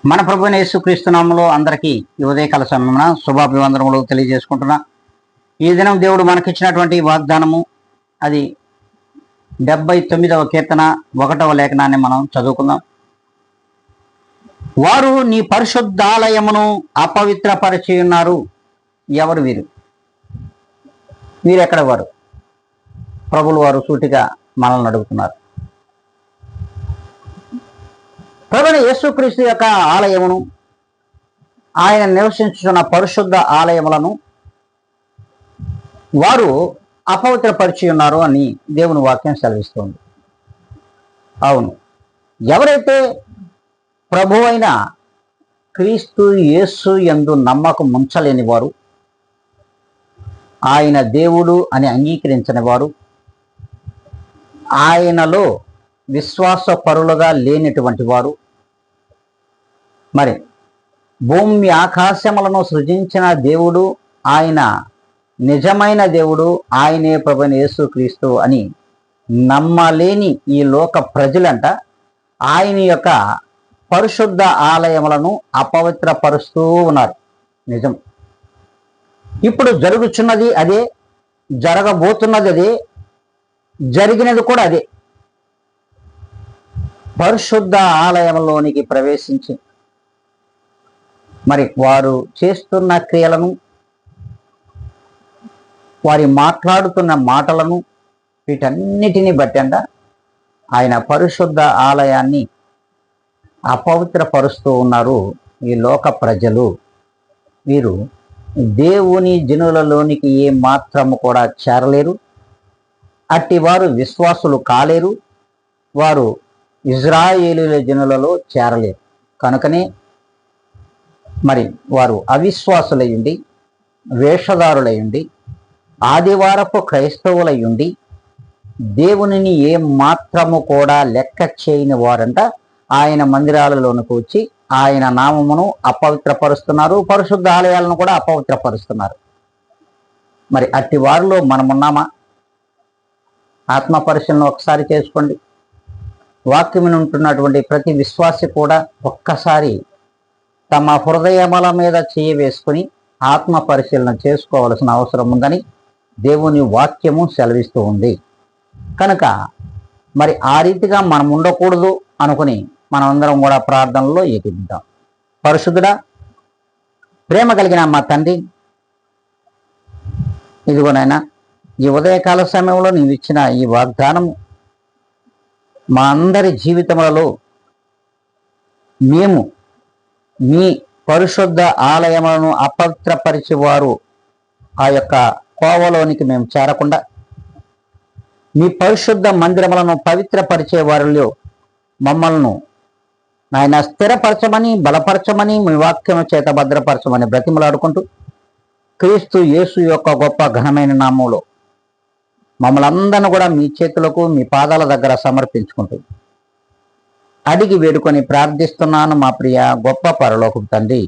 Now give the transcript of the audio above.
మన ప్రభువైన యేసుక్రీస్తు నామములో అందరికీ ఈ ఉదయకాల సమయమున శుభాభివందనములు తెలియజేసుకుంటున్నా. ఈ దినం దేవుడు మనకిచ్చినటువంటి వాగ్దానము అది 79వ కీర్తన 1వ లేఖనాన్ని మనం చదువుకుందాం. వారు నీ పరిశుద్ధాలయమును అపవిత్రపరిచి ఉన్నారు. ఎవరు వీరు? వీరెక్కడ వారు? ప్రభులు వారు సూటిగా మనల్ని అడుగుతున్నారు. ప్రభువైన యేసుక్రీస్తు యొక్క ఆలయమును, ఆయన నివసించుతున్న పరిశుద్ధ ఆలయములను వారు అపవిత్రపరిచి ఉన్నారు అని దేవుని వాక్యం సెలవిస్తుంది. అవును, ఎవరైతే ప్రభు అయిన క్రీస్తు యేసు యందు నమ్మకం ఉంచలేని వారు, ఆయన దేవుడు అని అంగీకరించని వారు, ఆయనలో విశ్వాసపరులుగా లేనటువంటి వారు, మరి భూమి ఆకాశములను సృజించిన దేవుడు, ఆయన నిజమైన దేవుడు, ఆయనే ప్రభువైన యేసుక్రీస్తు అని నమ్మలేని ఈ లోక ప్రజలంట ఆయన యొక్క పరిశుద్ధ ఆలయములను అపవిత్రపరుస్తూ ఉన్నారు. నిజం. ఇప్పుడు జరుగుతున్నది అదే, జరగబోతున్నది అదే, జరిగినది కూడా అదే. పరిశుద్ధ ఆలయంలోనికి ప్రవేశించి మరి వారు చేస్తున్న క్రియలను, వారి మాట్లాడుతున్న మాటలను, వీటన్నిటిని బట్టి అంట ఆయన పరిశుద్ధ ఆలయాన్ని అపవిత్రపరుస్తూ ఉన్నారు ఈ లోక ప్రజలు. వీరు దేవుని జనులలోనికి ఏ మాత్రము కూడా చేరలేరు. అట్టి వారు విశ్వాసులు కాలేరు. వారు ఇజ్రాయేలీల జనులలో చేరలేరు. కనుకనే మరి వారు అవిశ్వాసులయ్యుండి, వేషధారులయ్యుండి, ఆదివారపు క్రైస్తవులయ్యుండి, దేవునిని ఏ మాత్రము కూడా లెక్క చేయని వారంట ఆయన మందిరాలలోనికి వచ్చి ఆయన నామమును అపవిత్రపరుస్తున్నారు, పరిశుద్ధ ఆలయాలను కూడా అపవిత్రపరుస్తున్నారు. మరి అట్టి వారిలో మనమున్నామా? ఆత్మ పరిశీలన ఒకసారి చేసుకోండి. వాక్యమును ఉంటున్నటువంటి ప్రతి విశ్వాసి కూడా ఒక్కసారి తమ హృదయముల మీద చేయి వేసుకుని ఆత్మ పరిశీలన చేసుకోవాల్సిన అవసరం ఉందని దేవుని వాక్యము సెలవిస్తూ ఉంది. కనుక మరి ఆ రీతిగా మనం ఉండకూడదు అనుకుని మనమందరం కూడా ప్రార్థనలో ఏకీభవిద్దాం. పరిశుద్ధుడా, ప్రేమ కలిగిన మా తండ్రి, ఇదిగోనైనా ఈ ఉదయకాల సమయంలో నీవు ఇచ్చిన ఈ వాగ్దానము మా అందరి జీవితములలో మేము మీ పరిశుద్ధ ఆలయములను అపవిత్రపరిచేవారు ఆ యొక్క కోవలోనికి మేము చేరకుండా మీ పరిశుద్ధ మందిరములను పవిత్రపరిచే వారిలో మమ్మల్ని ఆయన స్థిరపరచమని, బలపరచమని, మీ వాక్యము చేత భద్రపరచమని బ్రతిమలాడుకుంటూ క్రీస్తు యేసు యొక్క గొప్ప ఘనమైన నామములో మమ్మల్ని అందరిని కూడా మీ చేతులకు, మీ పాదాల దగ్గర సమర్పించుకుంటూ అడిగి వేడుకొని ప్రార్థిస్తున్నాను మా ప్రియ గొప్ప పరలోకపు తండ్రి.